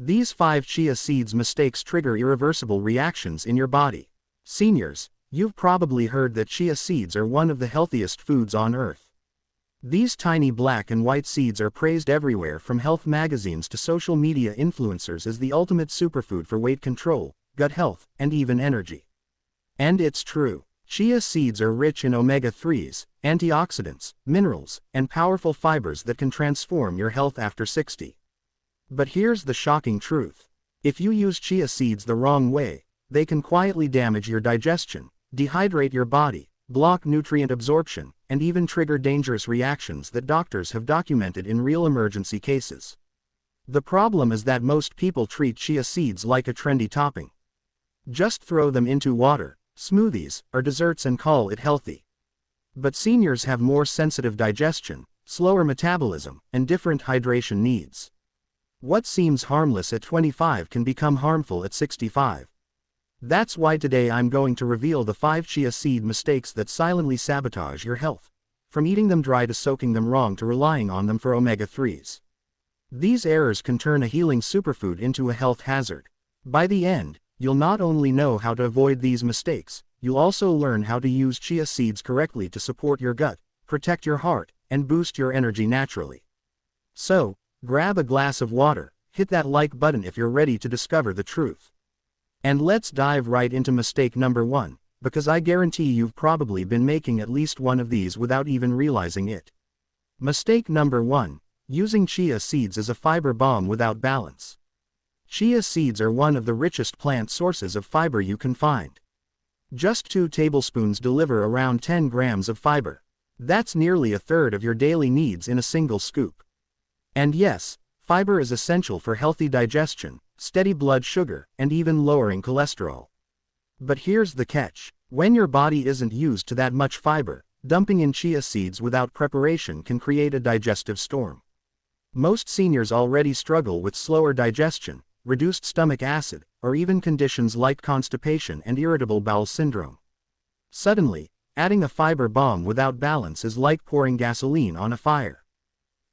These 5 chia seeds mistakes trigger irreversible reactions in your body. Seniors, you've probably heard that chia seeds are one of the healthiest foods on earth. These tiny black and white seeds are praised everywhere from health magazines to social media influencers as the ultimate superfood for weight control, gut health, and even energy. And it's true. Chia seeds are rich in omega-3s, antioxidants, minerals, and powerful fibers that can transform your health after 60. But here's the shocking truth. If you use chia seeds the wrong way, they can quietly damage your digestion, dehydrate your body, block nutrient absorption, and even trigger dangerous reactions that doctors have documented in real emergency cases. The problem is that most people treat chia seeds like a trendy topping. Just throw them into water, smoothies, or desserts and call it healthy. But seniors have more sensitive digestion, slower metabolism, and different hydration needs. What seems harmless at 25 can become harmful at 65. That's why today I'm going to reveal the 5 chia seed mistakes that silently sabotage your health, from eating them dry to soaking them wrong to relying on them for omega-3s. These errors can turn a healing superfood into a health hazard. By the end, you'll not only know how to avoid these mistakes, you'll also learn how to use chia seeds correctly to support your gut, protect your heart, and boost your energy naturally. So, grab a glass of water, hit that like button if you're ready to discover the truth. And let's dive right into mistake number 1, because I guarantee you've probably been making at least one of these without even realizing it. Mistake number 1, using chia seeds as a fiber bomb without balance. Chia seeds are one of the richest plant sources of fiber you can find. Just 2 tablespoons deliver around 10 grams of fiber. That's nearly a third of your daily needs in a single scoop. And yes, fiber is essential for healthy digestion, steady blood sugar, and even lowering cholesterol. But here's the catch. When your body isn't used to that much fiber, dumping in chia seeds without preparation can create a digestive storm. Most seniors already struggle with slower digestion, reduced stomach acid, or even conditions like constipation and irritable bowel syndrome. Suddenly, adding a fiber bomb without balance is like pouring gasoline on a fire.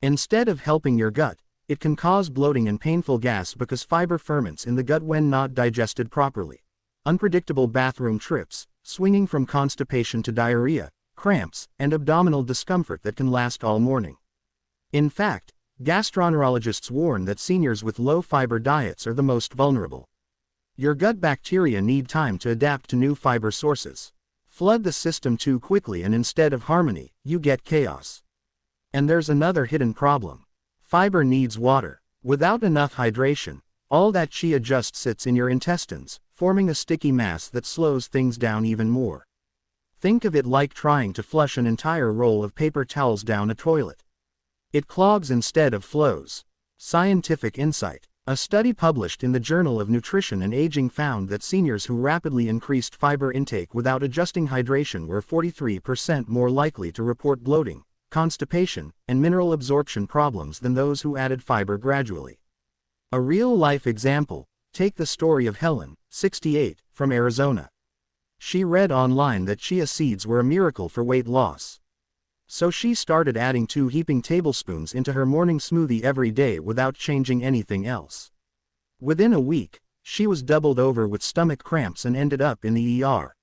Instead of helping your gut, it can cause bloating and painful gas because fiber ferments in the gut when not digested properly. Unpredictable bathroom trips, swinging from constipation to diarrhea, cramps, and abdominal discomfort that can last all morning. In fact, gastroenterologists warn that seniors with low-fiber diets are the most vulnerable. Your gut bacteria need time to adapt to new fiber sources. Flood the system too quickly and instead of harmony, you get chaos. And there's another hidden problem. Fiber needs water. Without enough hydration, all that chia just sits in your intestines, forming a sticky mass that slows things down even more. Think of it like trying to flush an entire roll of paper towels down a toilet. It clogs instead of flows. Scientific insight. A study published in the Journal of Nutrition and Aging found that seniors who rapidly increased fiber intake without adjusting hydration were 43% more likely to report bloating, constipation, and mineral absorption problems than those who added fiber gradually. A real-life example, take the story of Helen, 68, from Arizona. She read online that chia seeds were a miracle for weight loss. So she started adding 2 heaping tablespoons into her morning smoothie every day without changing anything else. Within a week, she was doubled over with stomach cramps and ended up in the ER.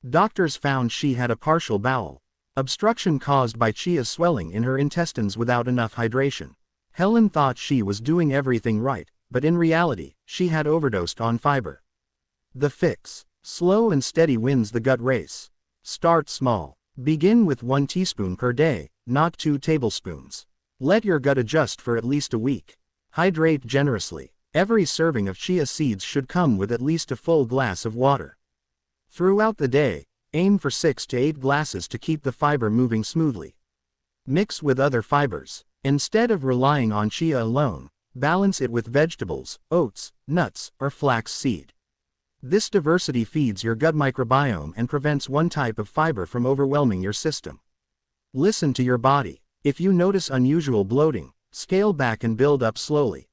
Doctors found she had a partial bowel obstruction caused by chia's swelling in her intestines without enough hydration. Helen thought she was doing everything right, but in reality, she had overdosed on fiber. The fix: slow and steady wins the gut race. Start small. Begin with 1 teaspoon per day, not 2 tablespoons. Let your gut adjust for at least a week. Hydrate generously. Every serving of chia seeds should come with at least a full glass of water. Throughout the day, aim for 6 to 8 glasses to keep the fiber moving smoothly. Mix with other fibers. Instead of relying on chia alone, balance it with vegetables, oats, nuts, or flax seed. This diversity feeds your gut microbiome and prevents one type of fiber from overwhelming your system. Listen to your body. If you notice unusual bloating, scale back and build up slowly.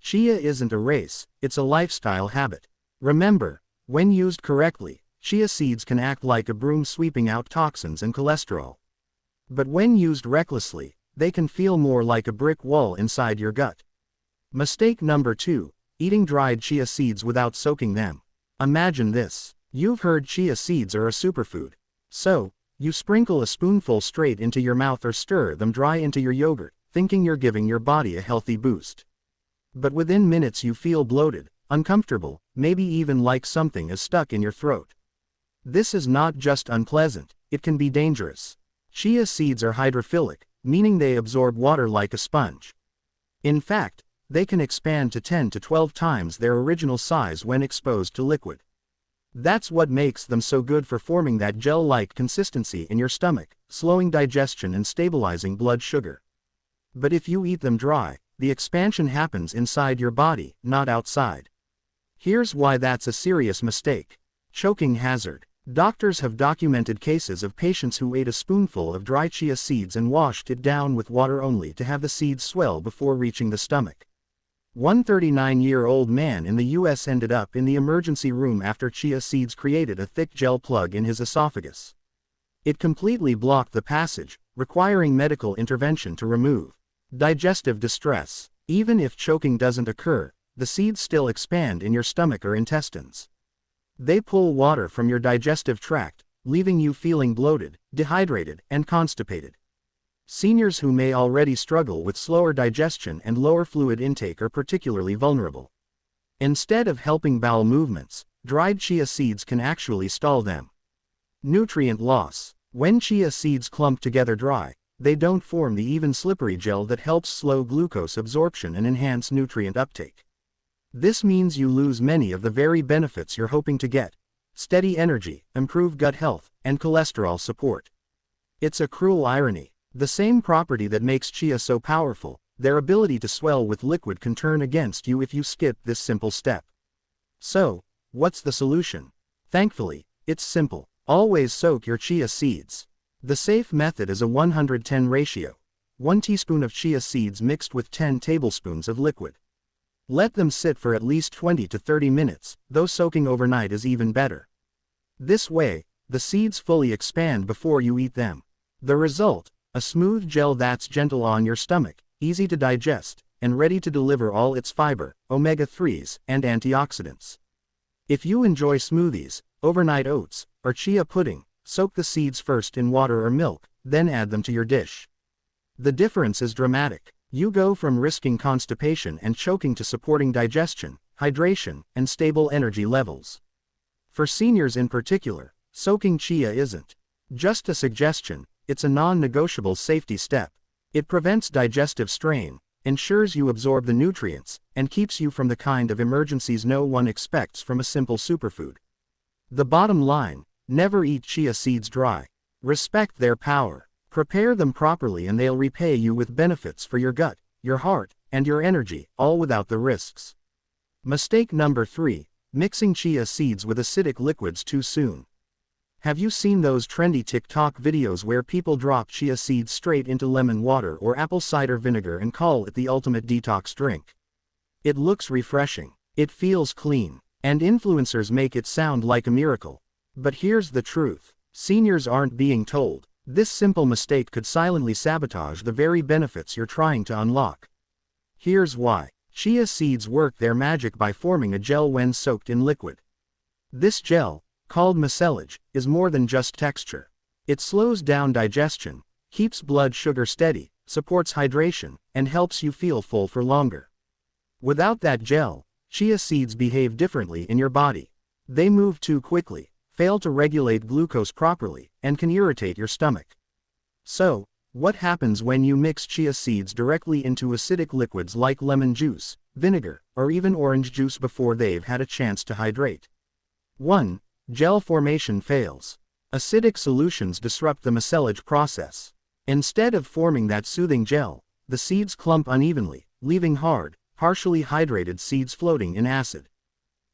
Chia isn't a race, it's a lifestyle habit. Remember, when used correctly, chia seeds can act like a broom sweeping out toxins and cholesterol. But when used recklessly, they can feel more like a brick wall inside your gut. Mistake number 2, eating dried chia seeds without soaking them. Imagine this. You've heard chia seeds are a superfood. So, you sprinkle a spoonful straight into your mouth or stir them dry into your yogurt, thinking you're giving your body a healthy boost. But within minutes you feel bloated, uncomfortable, maybe even like something is stuck in your throat. This is not just unpleasant, it can be dangerous. Chia seeds are hydrophilic, meaning they absorb water like a sponge. In fact, they can expand to 10 to 12 times their original size when exposed to liquid. That's what makes them so good for forming that gel-like consistency in your stomach, slowing digestion and stabilizing blood sugar. But if you eat them dry, the expansion happens inside your body, not outside. Here's why that's a serious mistake. Choking hazard. Doctors have documented cases of patients who ate a spoonful of dry chia seeds and washed it down with water only to have the seeds swell before reaching the stomach. One 39-year-old man in the U.S. ended up in the emergency room after chia seeds created a thick gel plug in his esophagus. It completely blocked the passage, requiring medical intervention to remove. Digestive distress. Even if choking doesn't occur, the seeds still expand in your stomach or intestines. They pull water from your digestive tract, leaving you feeling bloated, dehydrated, and constipated. Seniors who may already struggle with slower digestion and lower fluid intake are particularly vulnerable. Instead of helping bowel movements, dried chia seeds can actually stall them. Nutrient loss. When chia seeds clump together dry, they don't form the even slippery gel that helps slow glucose absorption and enhance nutrient uptake. This means you lose many of the very benefits you're hoping to get: steady energy, improved gut health, and cholesterol support. It's a cruel irony. The same property that makes chia so powerful, their ability to swell with liquid, can turn against you if you skip this simple step. So, what's the solution? Thankfully, it's simple. Always soak your chia seeds. The safe method is a 110 ratio. 1 teaspoon of chia seeds mixed with 10 tablespoons of liquid. Let them sit for at least 20 to 30 minutes, though soaking overnight is even better. This way, the seeds fully expand before you eat them. The result: a smooth gel that's gentle on your stomach, easy to digest, and ready to deliver all its fiber, omega-3s, and antioxidants. If you enjoy smoothies, overnight oats, or chia pudding, soak the seeds first in water or milk, then add them to your dish. The difference is dramatic. You go from risking constipation and choking to supporting digestion, hydration, and stable energy levels. For seniors in particular, soaking chia isn't just a suggestion, it's a non-negotiable safety step. It prevents digestive strain, ensures you absorb the nutrients, and keeps you from the kind of emergencies no one expects from a simple superfood. The bottom line: never eat chia seeds dry. Respect their power. Prepare them properly and they'll repay you with benefits for your gut, your heart, and your energy, all without the risks. Mistake number 3: mixing chia seeds with acidic liquids too soon. Have you seen those trendy TikTok videos where people drop chia seeds straight into lemon water or apple cider vinegar and call it the ultimate detox drink? It looks refreshing, it feels clean, and influencers make it sound like a miracle. But here's the truth: seniors aren't being told. This simple mistake could silently sabotage the very benefits you're trying to unlock. Here's why. Chia seeds work their magic by forming a gel when soaked in liquid. This gel, called mucilage, is more than just texture. It slows down digestion, keeps blood sugar steady, supports hydration, and helps you feel full for longer. Without that gel, chia seeds behave differently in your body. They move too quickly, fail to regulate glucose properly, and can irritate your stomach. So, what happens when you mix chia seeds directly into acidic liquids like lemon juice, vinegar, or even orange juice before they've had a chance to hydrate? 1. Gel formation fails. Acidic solutions disrupt the mucilage process. Instead of forming that soothing gel, the seeds clump unevenly, leaving hard, partially hydrated seeds floating in acid.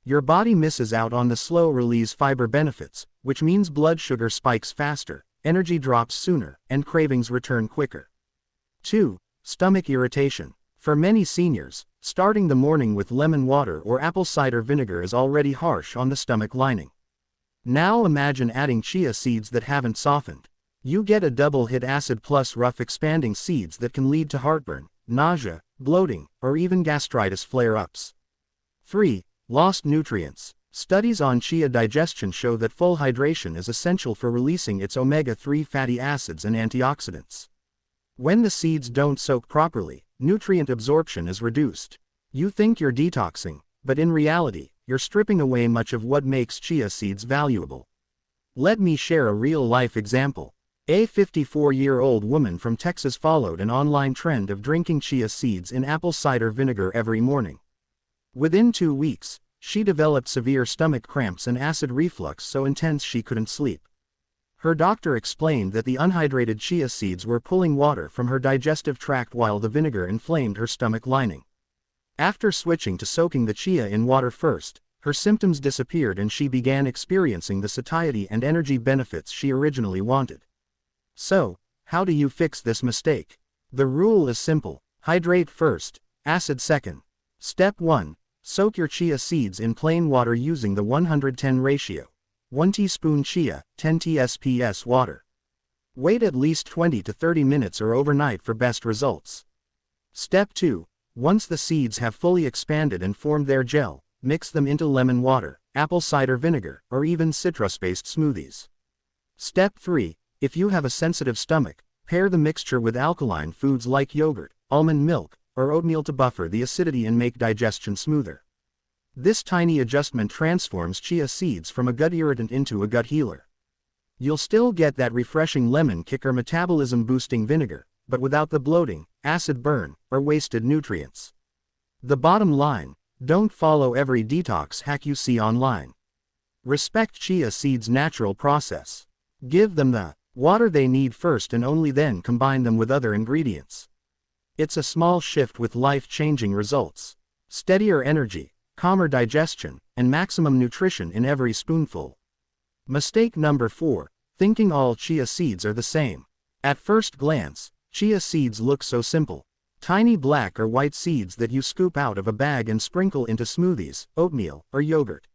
Your body misses out on the slow-release fiber benefits, which means blood sugar spikes faster, energy drops sooner, and cravings return quicker. 2. Stomach irritation. For many seniors, starting the morning with lemon water or apple cider vinegar is already harsh on the stomach lining. Now imagine adding chia seeds that haven't softened. You get a double hit: acid plus rough expanding seeds that can lead to heartburn, nausea, bloating, or even gastritis flare-ups. 3. Lost nutrients. Studies on chia digestion show that full hydration is essential for releasing its omega-3 fatty acids and antioxidants. When the seeds don't soak properly, nutrient absorption is reduced. You think you're detoxing, but in reality, you're stripping away much of what makes chia seeds valuable. Let me share a real-life example. A 54-year-old woman from Texas followed an online trend of drinking chia seeds in apple cider vinegar every morning. Within 2 weeks, she developed severe stomach cramps and acid reflux so intense she couldn't sleep. Her doctor explained that the unhydrated chia seeds were pulling water from her digestive tract while the vinegar inflamed her stomach lining. After switching to soaking the chia in water first, her symptoms disappeared and she began experiencing the satiety and energy benefits she originally wanted. So, how do you fix this mistake? The rule is simple: hydrate first, acid second. Step 1. Soak your chia seeds in plain water using the 110 ratio. 1 teaspoon chia, 10 tsps water. Wait at least 20 to 30 minutes or overnight for best results. Step 2. Once the seeds have fully expanded and formed their gel, mix them into lemon water, apple cider vinegar, or even citrus-based smoothies. Step 3. If you have a sensitive stomach, pair the mixture with alkaline foods like yogurt, almond milk, or oatmeal to buffer the acidity and make digestion smoother. This tiny adjustment transforms chia seeds from a gut irritant into a gut healer. You'll still get that refreshing lemon kick or metabolism-boosting vinegar, but without the bloating, acid burn, or wasted nutrients. The bottom line: don't follow every detox hack you see online. Respect chia seeds' natural process. Give them the water they need first and only then combine them with other ingredients. It's a small shift with life-changing results. Steadier energy, calmer digestion, and maximum nutrition in every spoonful. Mistake number 4, thinking all chia seeds are the same. At first glance, chia seeds look so simple. Tiny black or white seeds that you scoop out of a bag and sprinkle into smoothies, oatmeal, or yogurt.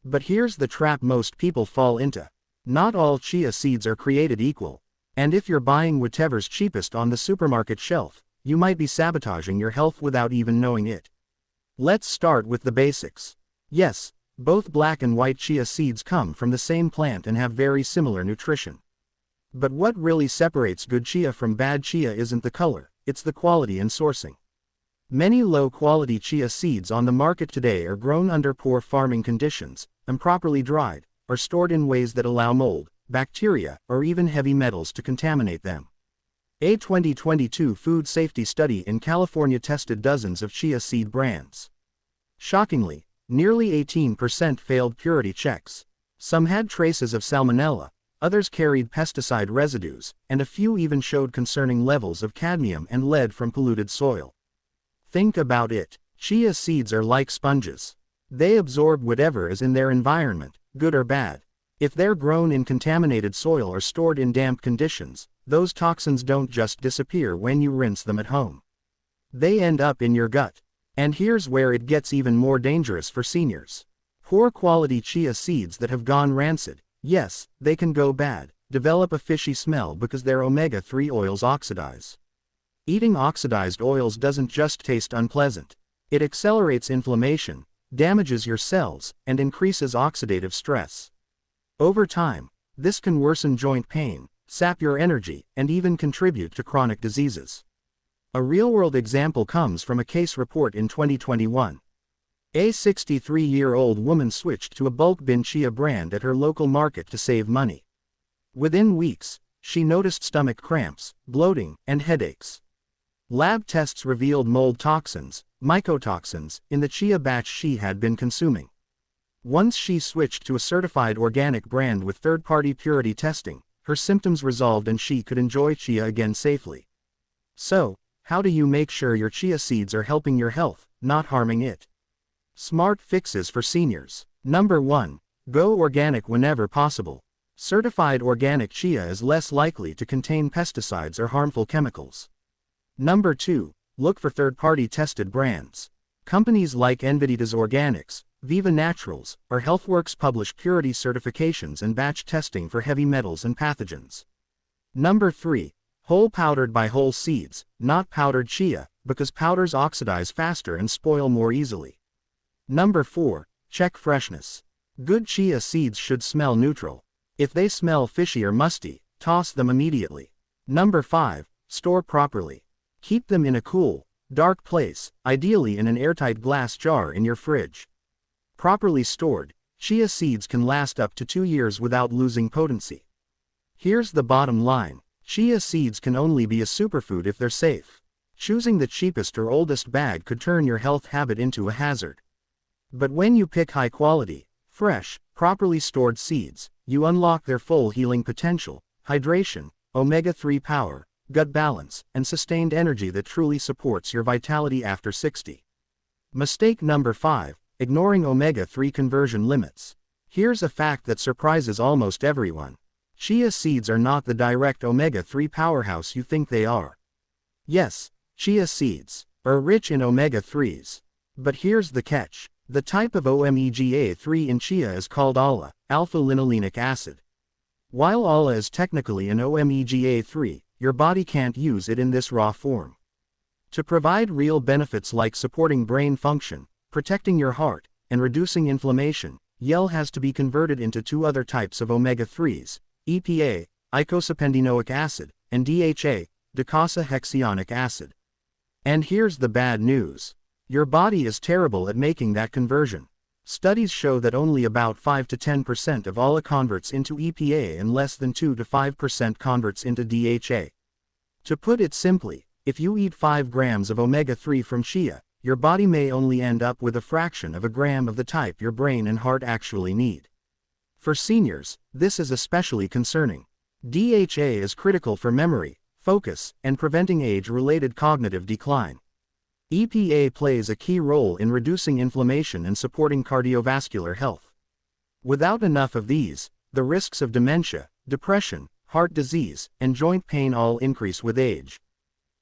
But here's the trap most people fall into. Not all chia seeds are created equal. And if you're buying whatever's cheapest on the supermarket shelf, you might be sabotaging your health without even knowing it. Let's start with the basics. Yes, both black and white chia seeds come from the same plant and have very similar nutrition. But what really separates good chia from bad chia isn't the color, it's the quality and sourcing. Many low-quality chia seeds on the market today are grown under poor farming conditions, improperly dried, or stored in ways that allow mold, bacteria, or even heavy metals to contaminate them. A 2022 food safety study in California tested dozens of chia seed brands. Shockingly, nearly 18% failed purity checks. Some had traces of salmonella, others carried pesticide residues, and a few even showed concerning levels of cadmium and lead from polluted soil. Think about it. Chia seeds are like sponges. They absorb whatever is in their environment, good or bad. If they're grown in contaminated soil or stored in damp conditions, those toxins don't just disappear when you rinse them at home. They end up in your gut. And here's where it gets even more dangerous for seniors. Poor quality chia seeds that have gone rancid, yes, they can go bad, develop a fishy smell because their omega-3 oils oxidize. Eating oxidized oils doesn't just taste unpleasant. It accelerates inflammation, damages your cells, and increases oxidative stress. Over time, this can worsen joint pain, sap your energy, and even contribute to chronic diseases. A real-world example comes from a case report in 2021. A 63-year-old woman switched to a bulk bin chia brand at her local market to save money. Within weeks, she noticed stomach cramps, bloating, and headaches. Lab tests revealed mold toxins, mycotoxins, in the chia batch she had been consuming. Once she switched to a certified organic brand with third-party purity testing, her symptoms resolved and she could enjoy chia again safely. So, how do you make sure your chia seeds are helping your health, not harming it? Smart fixes for seniors. Number 1. Go organic whenever possible. Certified organic chia is less likely to contain pesticides or harmful chemicals. Number 2. Look for third-party tested brands. Companies like Enviditas Organics, Viva Naturals, or HealthWorks publish purity certifications and batch testing for heavy metals and pathogens. Number 3. Whole powdered by whole seeds, not powdered chia, because powders oxidize faster and spoil more easily. Number 4. Check freshness. Good chia seeds should smell neutral. If they smell fishy or musty, toss them immediately. Number 5. Store properly. Keep them in a cool, dark place, ideally in an airtight glass jar in your fridge. Properly stored, chia seeds can last up to 2 years without losing potency. Here's the bottom line. Chia seeds can only be a superfood if they're safe. Choosing the cheapest or oldest bag could turn your health habit into a hazard. But when you pick high-quality, fresh, properly stored seeds, you unlock their full healing potential, hydration, omega-3 power, gut balance, and sustained energy that truly supports your vitality after 60. Mistake number 5. Ignoring omega-3 conversion limits. Here's a fact that surprises almost everyone. Chia seeds are not the direct omega-3 powerhouse you think they are. Yes, chia seeds are rich in omega-3s. But here's the catch. The type of omega-3 in chia is called ALA, alpha-linolenic acid. While ALA is technically an omega-3, your body can't use it in this raw form. To provide real benefits like supporting brain function, protecting your heart, and reducing inflammation, YEL has to be converted into 2 other types of omega-3s, EPA, eicosapendinoic acid, and DHA, docosahexaenoic acid. And here's the bad news. Your body is terrible at making that conversion. Studies show that only about 5 to 10% of ALA converts into EPA and less than 2 to 5% converts into DHA. To put it simply, if you eat 5 grams of omega-3 from chia, your body may only end up with a fraction of a gram of the type your brain and heart actually need. For seniors, this is especially concerning. DHA is critical for memory, focus, and preventing age-related cognitive decline. EPA plays a key role in reducing inflammation and supporting cardiovascular health. Without enough of these, the risks of dementia, depression, heart disease, and joint pain all increase with age.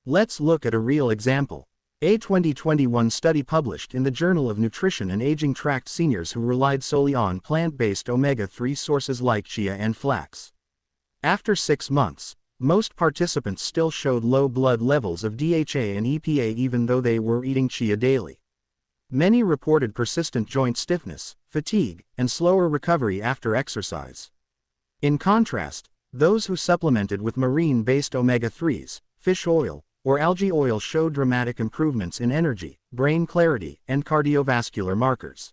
Let's look at a real example. A 2021 study published in the Journal of Nutrition and Aging tracked seniors who relied solely on plant-based omega-3 sources like chia and flax. After 6 months, most participants still showed low blood levels of DHA and EPA even though they were eating chia daily. Many reported persistent joint stiffness, fatigue, and slower recovery after exercise. In contrast, those who supplemented with marine-based omega-3s, fish oil, or algae oil showed dramatic improvements in energy, brain clarity, and cardiovascular markers.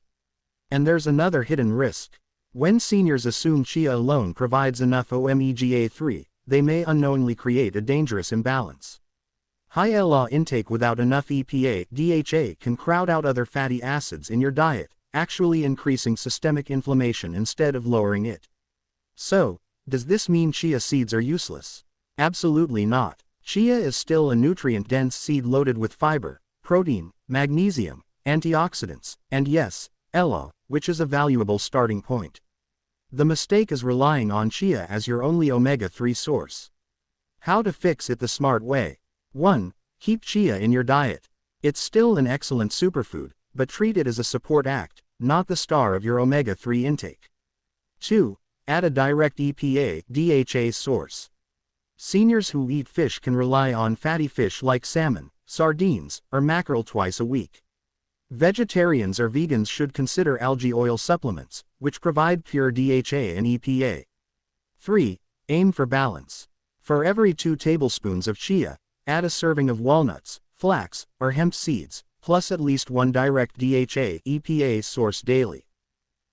And there's another hidden risk. When seniors assume chia alone provides enough omega-3, they may unknowingly create a dangerous imbalance. High LA intake without enough EPA, DHA can crowd out other fatty acids in your diet, actually increasing systemic inflammation instead of lowering it. So, does this mean chia seeds are useless? Absolutely not. Chia is still a nutrient-dense seed loaded with fiber, protein, magnesium, antioxidants, and yes, LA, which is a valuable starting point. The mistake is relying on chia as your only omega-3 source. How to fix it the smart way. 1. Keep chia in your diet. It's still an excellent superfood, but treat it as a support act, not the star of your omega-3 intake. 2. Add a direct EPA, DHA source. Seniors who eat fish can rely on fatty fish like salmon, sardines, or mackerel twice a week. Vegetarians or vegans should consider algae oil supplements, which provide pure DHA and EPA. 3. Aim for balance. For every 2 tablespoons of chia, add a serving of walnuts, flax, or hemp seeds, plus at least 1 direct DHA EPA source daily.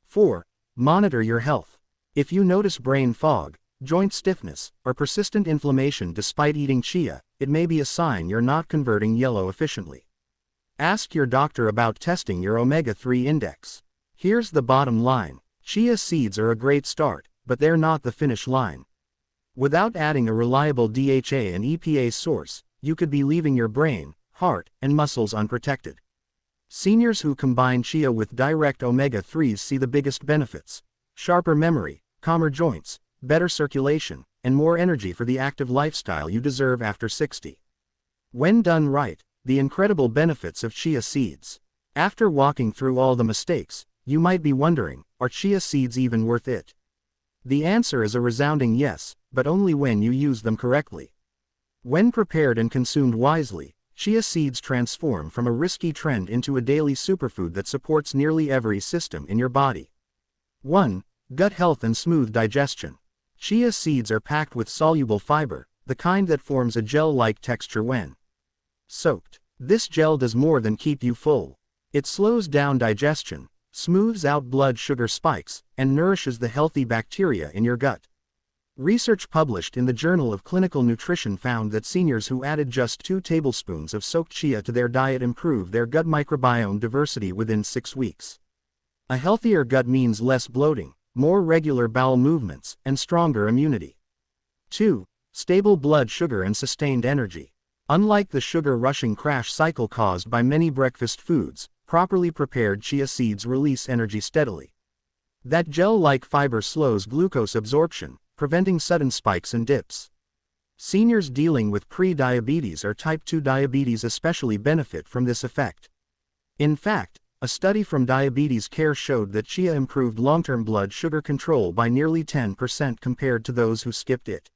4. Monitor your health. If you notice brain fog, joint stiffness, or persistent inflammation despite eating chia, it may be a sign you're not converting yellow efficiently. Ask your doctor about testing your omega-3 index. Here's the bottom line. Chia seeds are a great start, but they're not the finish line. Without adding a reliable DHA and EPA source, you could be leaving your brain, heart, and muscles unprotected. Seniors who combine chia with direct omega-3s see the biggest benefits: sharper memory, calmer joints, better circulation, and more energy for the active lifestyle you deserve after 60. When done right, the incredible benefits of chia seeds. After walking through all the mistakes, you might be wondering, are chia seeds even worth it? The answer is a resounding yes, but only when you use them correctly. When prepared and consumed wisely, chia seeds transform from a risky trend into a daily superfood that supports nearly every system in your body. 1. Gut health and smooth digestion. Chia seeds are packed with soluble fiber, the kind that forms a gel-like texture when soaked. This gel does more than keep you full. It slows down digestion, smooths out blood sugar spikes, and nourishes the healthy bacteria in your gut. Research published in the Journal of Clinical Nutrition found that seniors who added just 2 tablespoons of soaked chia to their diet improved their gut microbiome diversity within 6 weeks. A healthier gut means less bloating, more regular bowel movements, and stronger immunity. 2. Stable blood sugar and sustained energy. Unlike the sugar-rushing crash cycle caused by many breakfast foods, properly prepared chia seeds release energy steadily. That gel-like fiber slows glucose absorption, preventing sudden spikes and dips. Seniors dealing with pre-diabetes or type 2 diabetes especially benefit from this effect. In fact, a study from Diabetes Care showed that chia improved long-term blood sugar control by nearly 10% compared to those who skipped it.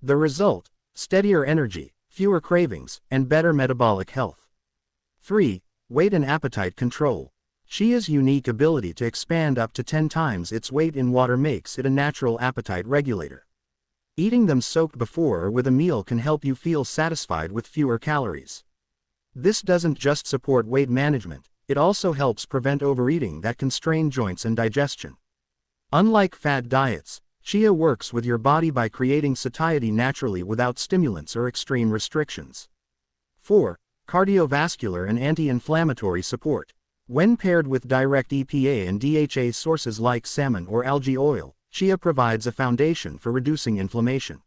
The result: steadier energy, fewer cravings, and better metabolic health. 3. Weight and appetite control. Chia's unique ability to expand up to 10 times its weight in water makes it a natural appetite regulator. Eating them soaked before or with a meal can help you feel satisfied with fewer calories. This doesn't just support weight management, it also helps prevent overeating that can strain joints and digestion. Unlike fad diets, chia works with your body by creating satiety naturally without stimulants or extreme restrictions. 4. Cardiovascular and anti-inflammatory support. When paired with direct EPA and DHA sources like salmon or algae oil, chia provides a foundation for reducing inflammation.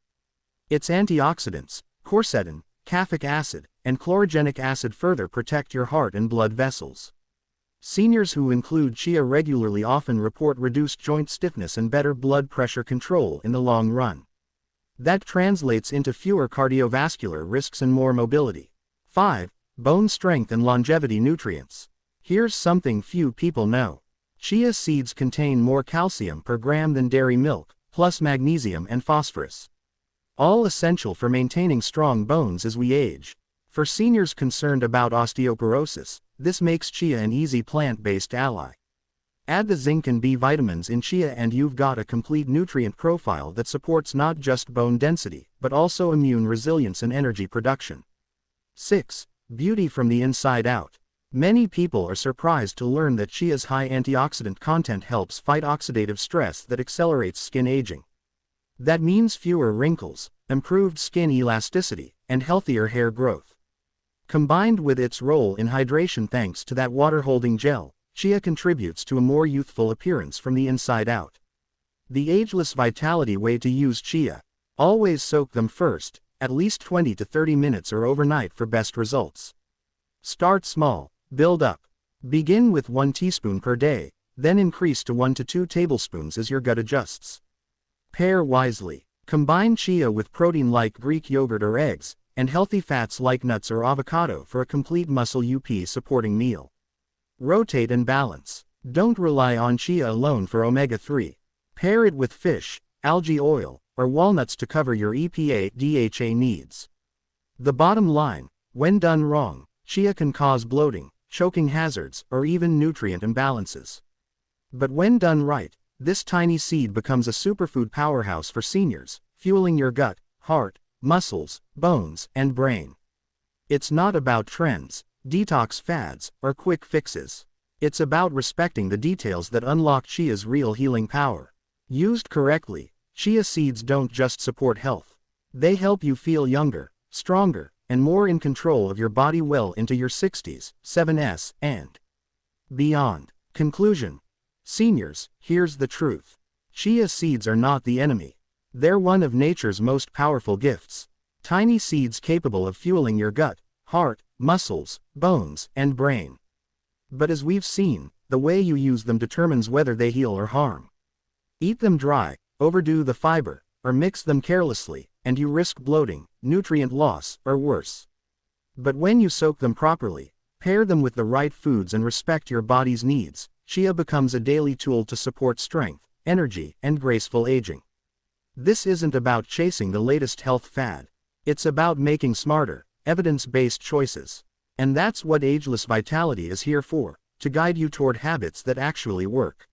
Its antioxidants, quercetin, caffeic acid, and chlorogenic acid further protect your heart and blood vessels. Seniors who include chia regularly often report reduced joint stiffness and better blood pressure control in the long run. That translates into fewer cardiovascular risks and more mobility. 5. Bone strength and longevity nutrients. Here's something few people know. Chia seeds contain more calcium per gram than dairy milk, plus magnesium and phosphorus. All essential for maintaining strong bones as we age. For seniors concerned about osteoporosis, this makes chia an easy plant-based ally. Add the zinc and B vitamins in chia and you've got a complete nutrient profile that supports not just bone density, but also immune resilience and energy production. 6. Beauty from the inside out. Many people are surprised to learn that chia's high antioxidant content helps fight oxidative stress that accelerates skin aging. That means fewer wrinkles, improved skin elasticity, and healthier hair growth. Combined with its role in hydration thanks to that water-holding gel, chia contributes to a more youthful appearance from the inside out. The ageless vitality way to use chia: always soak them first, at least 20 to 30 minutes or overnight for best results. Start small, build up. Begin with 1 teaspoon per day, then increase to 1 to 2 tablespoons as your gut adjusts. Pair wisely. Combine chia with protein like Greek yogurt or eggs, and healthy fats like nuts or avocado for a complete muscle supporting meal. Rotate and balance. Don't rely on chia alone for omega-3. Pair it with fish, algae oil, or walnuts to cover your EPA/DHA needs. The bottom line: when done wrong, chia can cause bloating, choking hazards, or even nutrient imbalances. But when done right, this tiny seed becomes a superfood powerhouse for seniors, fueling your gut, heart, muscles, bones, and brain. It's not about trends, detox fads, or quick fixes. It's about respecting the details that unlock chia's real healing power. Used correctly, chia seeds don't just support health. They help you feel younger, stronger, and more in control of your body well into your 60s, 7s, and beyond. Conclusion. Seniors, here's the truth. Chia seeds are not the enemy. They're one of nature's most powerful gifts. Tiny seeds capable of fueling your gut, heart, muscles, bones, and brain. But as we've seen, the way you use them determines whether they heal or harm. Eat them dry, overdo the fiber, or mix them carelessly, and you risk bloating, nutrient loss, or worse. But when you soak them properly, pair them with the right foods and respect your body's needs, chia becomes a daily tool to support strength, energy, and graceful aging. This isn't about chasing the latest health fad. It's about making smarter, evidence-based choices. And that's what Ageless Vitality is here for, to guide you toward habits that actually work.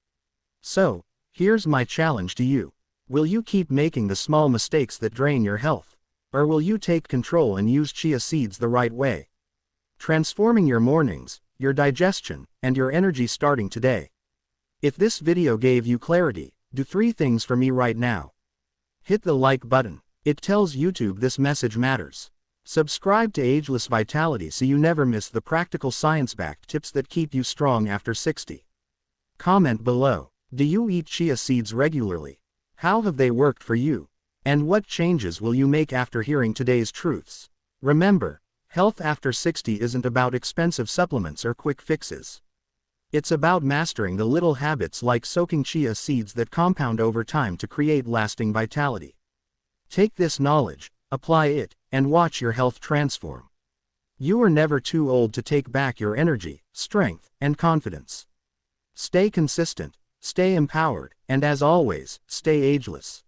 So, here's my challenge to you. Will you keep making the small mistakes that drain your health? Or will you take control and use chia seeds the right way? Transforming your mornings, your digestion, and your energy starting today. If this video gave you clarity, do 3 things for me right now. Hit the like button. It tells YouTube this message matters. Subscribe to Ageless Vitality so you never miss the practical science-backed tips that keep you strong after 60. Comment below. Do you eat chia seeds regularly? How have they worked for you? And what changes will you make after hearing today's truths? Remember, health after 60 isn't about expensive supplements or quick fixes. It's about mastering the little habits like soaking chia seeds that compound over time to create lasting vitality. Take this knowledge, apply it, and watch your health transform. You are never too old to take back your energy, strength, and confidence. Stay consistent, stay empowered, and as always, stay ageless.